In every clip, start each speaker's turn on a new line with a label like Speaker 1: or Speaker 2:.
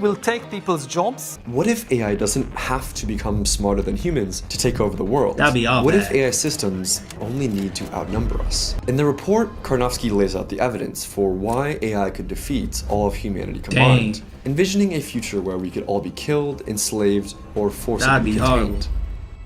Speaker 1: will take people's jobs.
Speaker 2: What if AI doesn't have to become smarter than humans to take over the world?
Speaker 3: That'd be all
Speaker 2: What
Speaker 3: bad.
Speaker 2: if AI systems only need to outnumber us? In the report, Karnofsky lays out the evidence for why AI could defeat all of humanity combined, envisioning a future where we could all be killed, enslaved, or forcibly contained.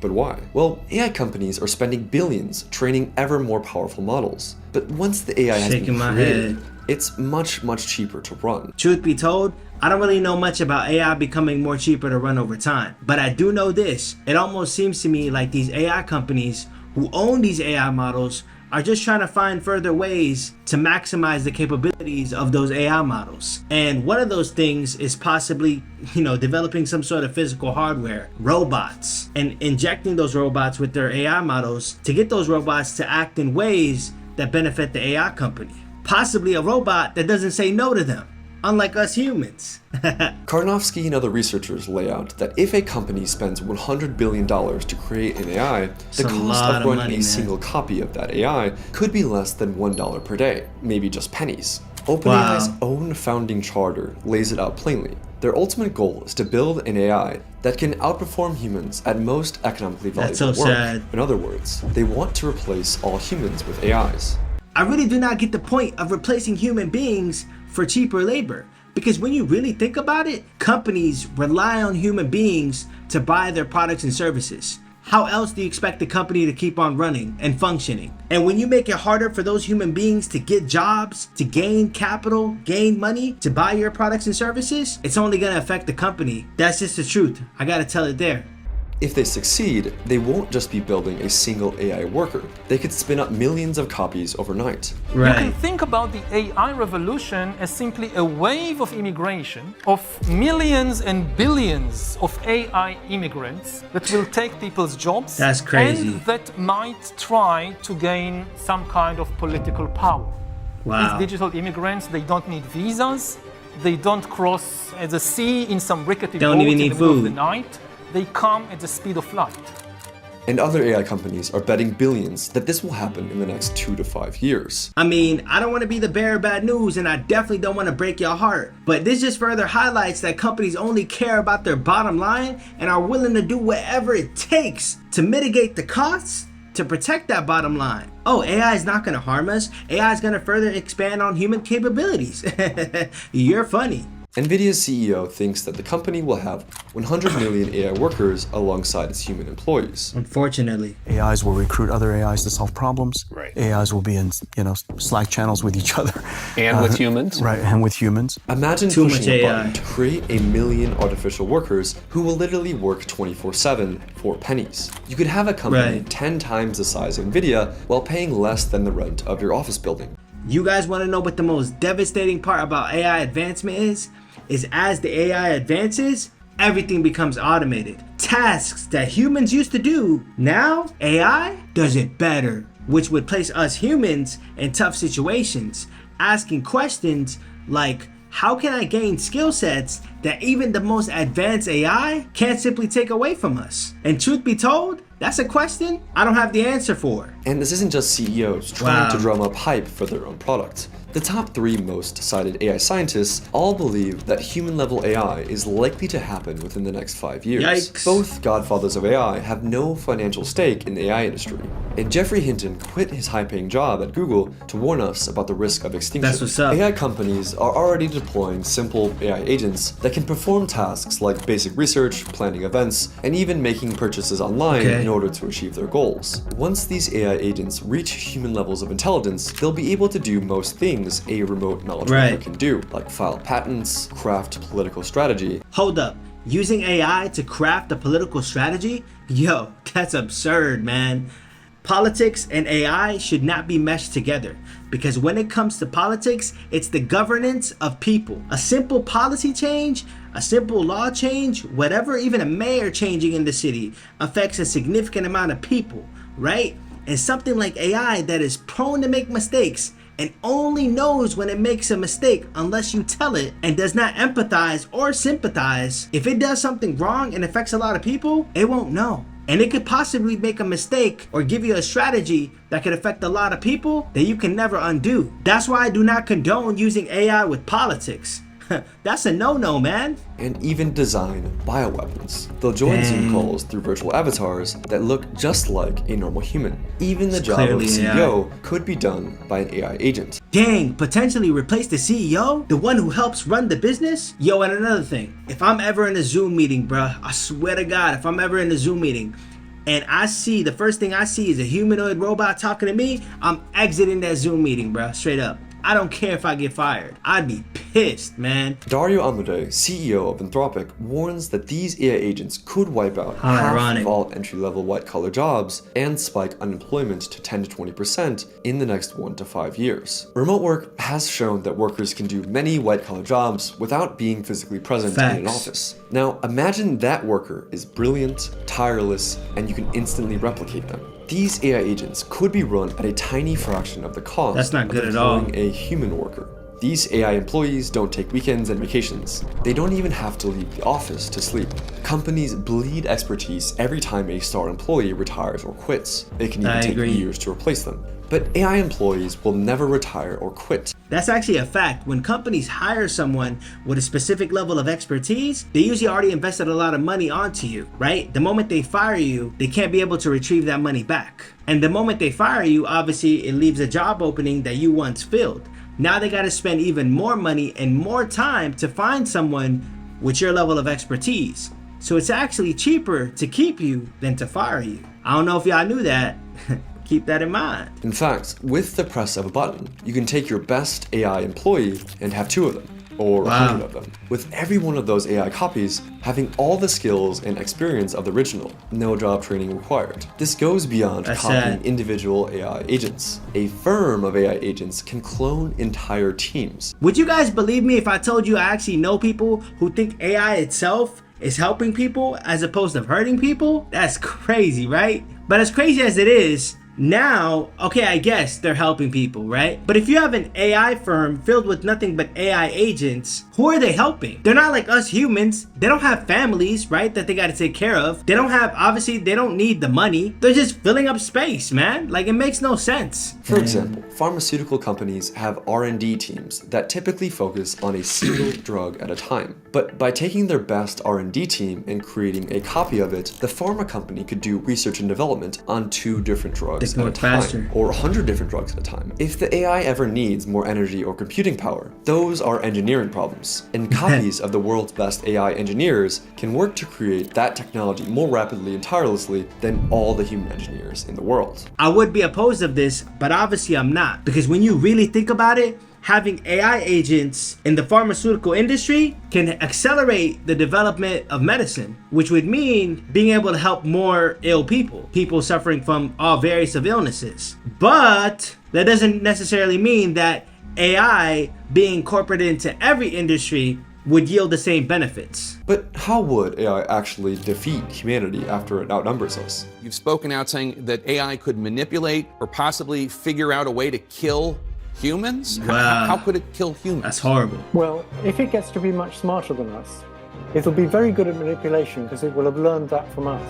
Speaker 2: But why? Well, AI companies are spending billions training ever more powerful models. But once the AI has been created, it's much cheaper to run.
Speaker 3: Truth be told, I don't really know much about AI becoming more cheaper to run over time. But I do know this. It almost seems to me like these AI companies who own these AI models are just trying to find further ways to maximize the capabilities of those AI models. And one of those things is possibly, developing some sort of physical hardware, robots, and injecting those robots with their AI models to get those robots to act in ways that benefit the AI company. Possibly a robot that doesn't say no to them, unlike us humans.
Speaker 2: Karnofsky and other researchers lay out that if a company spends $100 billion to create an AI, the cost of running a single copy of that AI could be less than $1 per day, maybe just pennies. OpenAI's own founding charter lays it out plainly. Their ultimate goal is to build an AI that can outperform humans at most economically valuable work.
Speaker 3: Sad.
Speaker 2: In other words, they want to replace all humans with AIs.
Speaker 3: I really do not get the point of replacing human beings for cheaper labor. Because when you really think about it, companies rely on human beings to buy their products and services. How else do you expect the company to keep on running and functioning? And when you make it harder for those human beings to get jobs, to gain capital, gain money, to buy your products and services, it's only gonna affect the company. That's just the truth. I gotta tell it there.
Speaker 2: If they succeed, they won't just be building a single AI worker. They could spin up millions of copies overnight.
Speaker 1: You can think about the AI revolution as simply a wave of immigration of millions and billions of AI immigrants that will take people's jobs.
Speaker 3: That's crazy.
Speaker 1: And that might try to gain some kind of political power.
Speaker 3: Wow.
Speaker 1: These digital immigrants, they don't need visas. They don't cross the sea in some rickety boat in the middle of the night. They come at the speed of light.
Speaker 2: And other AI companies are betting billions that this will happen in the next 2 to 5 years.
Speaker 3: I mean, I don't want to be the bearer of bad news, and I definitely don't want to break your heart. But this just further highlights that companies only care about their bottom line and are willing to do whatever it takes to mitigate the costs to protect that bottom line. Oh, AI is not going to harm us. AI is going to further expand on human capabilities. You're funny.
Speaker 2: NVIDIA's CEO thinks that the company will have 100 million AI workers alongside its human employees.
Speaker 3: Unfortunately.
Speaker 4: AIs will recruit other AIs to solve problems.
Speaker 5: Right.
Speaker 4: AIs will be in, Slack channels with each other.
Speaker 5: And with humans.
Speaker 4: Right, and with humans.
Speaker 2: Imagine
Speaker 3: Too
Speaker 2: pushing
Speaker 3: much
Speaker 2: a
Speaker 3: AI.
Speaker 2: button to create a million artificial workers who will literally work 24/7 for pennies. You could have a company 10 times the size of NVIDIA while paying less than the rent of your office building.
Speaker 3: You guys want to know what the most devastating part about AI advancement is as the AI advances, everything becomes automated. Tasks that humans used to do, now AI does it better, which would place us humans in tough situations, asking questions like, how can I gain skill sets that even the most advanced AI can't simply take away from us? And truth be told, that's a question I don't have the answer for.
Speaker 2: And this isn't just CEOs trying to drum up hype for their own product. The top 3 most cited AI scientists all believe that human-level AI is likely to happen within the next 5 years.
Speaker 3: Yikes.
Speaker 2: Both godfathers of AI have no financial stake in the AI industry. And Geoffrey Hinton quit his high-paying job at Google to warn us about the risk of extinction.
Speaker 3: That's what's up.
Speaker 2: AI companies are already deploying simple AI agents that can perform tasks like basic research, planning events, and even making purchases online in order to achieve their goals. Once these AI agents reach human levels of intelligence, they'll be able to do most things a remote knowledge worker can do, like file patents, craft political strategy.
Speaker 3: Hold up, using AI to craft a political strategy? Yo, that's absurd, man. Politics and AI should not be meshed together, because when it comes to politics, it's the governance of people. A simple policy change, a simple law change, whatever, even a mayor changing in the city affects a significant amount of people, right? And something like AI that is prone to make mistakes and only knows when it makes a mistake unless you tell it, and does not empathize or sympathize. If it does something wrong and affects a lot of people, it won't know. And it could possibly make a mistake or give you a strategy that could affect a lot of people that you can never undo. That's why I do not condone using AI with politics. That's a no-no, man.
Speaker 2: and even design bioweapons. They'll join Zoom calls through virtual avatars that look just like a normal human. Even the job of
Speaker 3: clearly
Speaker 2: CEO could be done by an AI agent.
Speaker 3: Dang, potentially replace the CEO? The one who helps run the business? Yo, and another thing, if I'm ever in a Zoom meeting, bruh, I swear to God, if I'm ever in a Zoom meeting and the first thing I see is a humanoid robot talking to me, I'm exiting that Zoom meeting, bruh, straight up. I don't care if I get fired. I'd be pissed, man.
Speaker 2: Dario Amodei, CEO of Anthropic, warns that these AI agents could wipe out half
Speaker 3: ironic.
Speaker 2: of all entry-level white-collar jobs and spike unemployment to 10 to 20% in the next 1 to 5 years. Remote work has shown that workers can do many white-collar jobs without being physically present in an office. Now, imagine that worker is brilliant, tireless, and you can instantly replicate them. These AI agents could be run at a tiny fraction of the cost
Speaker 3: That's not good
Speaker 2: of
Speaker 3: at all.
Speaker 2: employing a human worker. These AI employees don't take weekends and vacations. They don't even have to leave the office to sleep. Companies bleed expertise every time a star employee retires or quits. It can even take years to replace them. But AI employees will never retire or quit.
Speaker 3: That's actually a fact. When companies hire someone with a specific level of expertise, they usually already invested a lot of money onto you, right? The moment they fire you, they can't be able to retrieve that money back. And the moment they fire you, obviously it leaves a job opening that you once filled. Now they got to spend even more money and more time to find someone with your level of expertise. So it's actually cheaper to keep you than to fire you. I don't know if y'all knew that. Keep that in mind.
Speaker 2: In fact, with the press of a button, you can take your best AI employee and have 2 of them, or 100 of them, with every one of those AI copies having all the skills and experience of the original, no job training required. This goes beyond copying individual AI agents. A firm of AI agents can clone entire teams.
Speaker 3: Would you guys believe me if I told you I actually know people who think AI itself is helping people as opposed to hurting people? That's crazy, right? But as crazy as it is, now, okay, I guess they're helping people, right? But if you have an AI firm filled with nothing but AI agents, who are they helping? They're not like us humans. They don't have families, right, that they got to take care of. They don't have, obviously, they don't need the money. They're just filling up space, man. Like, it makes no sense.
Speaker 2: For example, pharmaceutical companies have R&D teams that typically focus on a single drug at a time. But by taking their best R&D team and creating a copy of it, the pharma company could do research and development on 2 different drugs at a time, or 100 different drugs at a time. If the AI ever needs more energy or computing power, those are engineering problems, and copies of the world's best AI engineers can work to create that technology more rapidly and tirelessly than all the human engineers in the world.
Speaker 3: I would be opposed of this, but obviously I'm not, because when you really think about it, having AI agents in the pharmaceutical industry can accelerate the development of medicine, which would mean being able to help more ill people suffering from all various of illnesses. But that doesn't necessarily mean that AI being incorporated into every industry would yield the same benefits.
Speaker 2: But how would AI actually defeat humanity after it outnumbers us?
Speaker 5: You've spoken out saying that AI could manipulate or possibly figure out a way to kill humans?
Speaker 3: Wow.
Speaker 5: How could it kill humans?
Speaker 3: That's horrible.
Speaker 6: Well, if it gets to be much smarter than us, it'll be very good at manipulation because it will have learned that from us.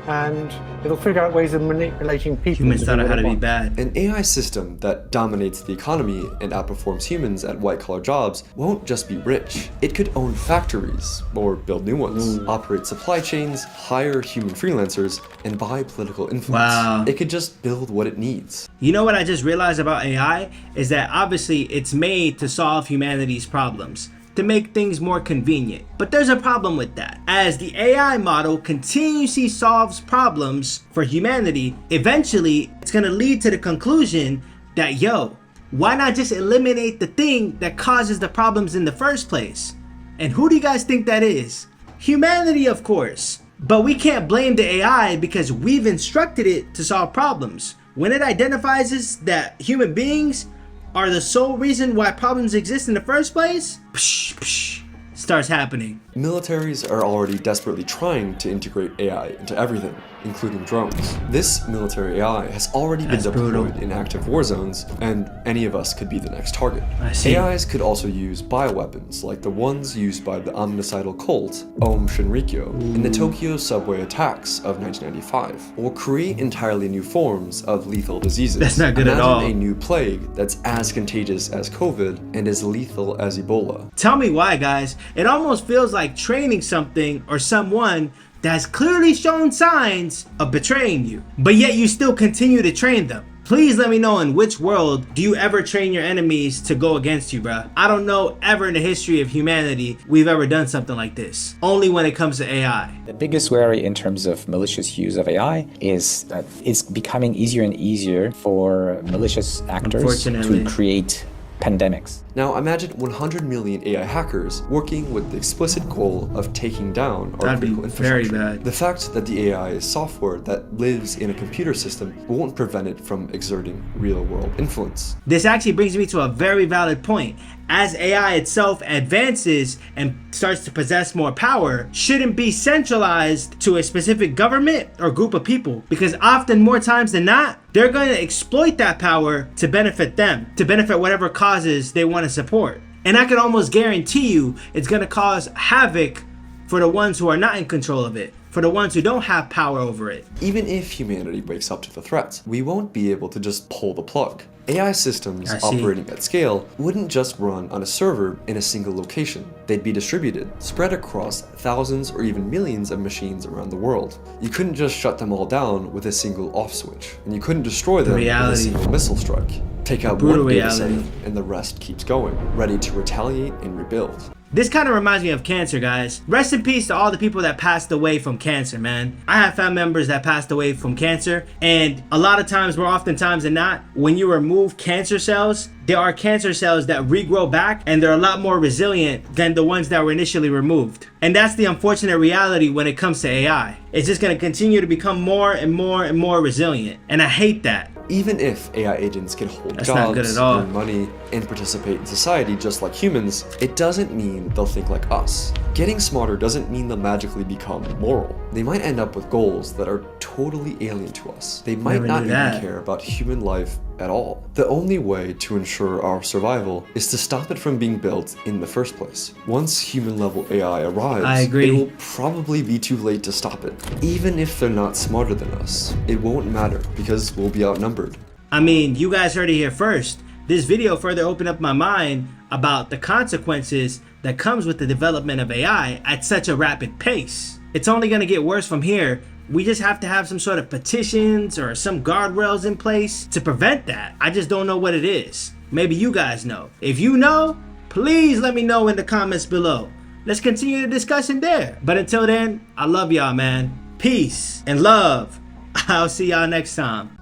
Speaker 6: And it'll figure out ways of manipulating people.
Speaker 3: Humans taught it how to be bad.
Speaker 2: An AI system that dominates the economy and outperforms humans at white-collar jobs won't just be rich. It could own factories, or build new ones, operate supply chains, hire human freelancers, and buy political influence.
Speaker 3: Wow.
Speaker 2: It could just build what it needs.
Speaker 3: You know what I just realized about AI is that obviously it's made to solve humanity's problems, to make things more convenient. But there's a problem with that. As the AI model continuously solves problems for humanity, eventually it's gonna lead to the conclusion that, yo, why not just eliminate the thing that causes the problems in the first place? And who do you guys think that is? Humanity, of course. But we can't blame the AI because we've instructed it to solve problems. When it identifies that human beings are the sole reason why problems exist in the first place, starts happening.
Speaker 2: Militaries are already desperately trying to integrate AI into everything, including drones. This military AI has already been deployed in active war zones, and any of us could be the next target.
Speaker 3: I see.
Speaker 2: AIs could also use bioweapons like the ones used by the omnicidal cult Om Shinrikyo in the Tokyo subway attacks of 1995, or create entirely new forms of lethal diseases.
Speaker 3: That's not good at all.
Speaker 2: Imagine a new plague that's as contagious as COVID and as lethal as Ebola.
Speaker 3: Tell me why, guys. It almost feels like training something or someone that's clearly shown signs of betraying you, but yet you still continue to train them. Please let me know, in which world do you ever train your enemies to go against you, bruh? I don't know ever in the history of humanity we've ever done something like this. Only when it comes to AI.
Speaker 7: The biggest worry in terms of malicious use of AI is that it's becoming easier and easier for malicious actors to create pandemics.
Speaker 2: Now imagine 100 million AI hackers working with the explicit goal of taking down our critical infrastructure.
Speaker 3: Very bad.
Speaker 2: The fact that the AI is software that lives in a computer system won't prevent it from exerting real-world influence.
Speaker 3: This actually brings me to a very valid point. As AI itself advances and starts to possess more power, shouldn't be centralized to a specific government or group of people, because often, more times than not, they're going to exploit that power to benefit them, to benefit whatever causes they want to support. And I can almost guarantee you it's going to cause havoc for the ones who are not in control of it, for the ones who don't have power over it.
Speaker 2: Even if humanity wakes up to the threats, we won't be able to just pull the plug. AI systems operating at scale wouldn't just run on a server in a single location. They'd be distributed, spread across thousands or even millions of machines around the world. You couldn't just shut them all down with a single off switch, and you couldn't destroy them with a single missile strike. Take out one data center, and the rest keeps going, ready to retaliate and rebuild.
Speaker 3: This kind of reminds me of cancer, guys. Rest in peace to all the people that passed away from cancer, man. I have family members that passed away from cancer, and a lot of times, more oftentimes than not, when you remove cancer cells, there are cancer cells that regrow back, and they're a lot more resilient than the ones that were initially removed. And that's the unfortunate reality when it comes to AI. It's just going to continue to become more and more and more resilient, and I hate that.
Speaker 2: Even if AI agents can hold jobs, earn money, and participate in society just like humans, it doesn't mean they'll think like us. Getting smarter doesn't mean they'll magically become moral. They might end up with goals that are totally alien to us. They might not even care about human life at all. The only way to ensure our survival is to stop it from being built in the first place. Once human-level AI arrives, it will probably be too late to stop it. Even if they're not smarter than us, it won't matter because we'll be outnumbered.
Speaker 3: I mean, you guys heard it here first. This video further opened up my mind about the consequences that comes with the development of AI at such a rapid pace. It's only going to get worse from here. We just have to have some sort of petitions or some guardrails in place to prevent that. I just don't know what it is. Maybe you guys know. If you know, please let me know in the comments below. Let's continue the discussion there. But until then, I love y'all, man. Peace and love. I'll see y'all next time.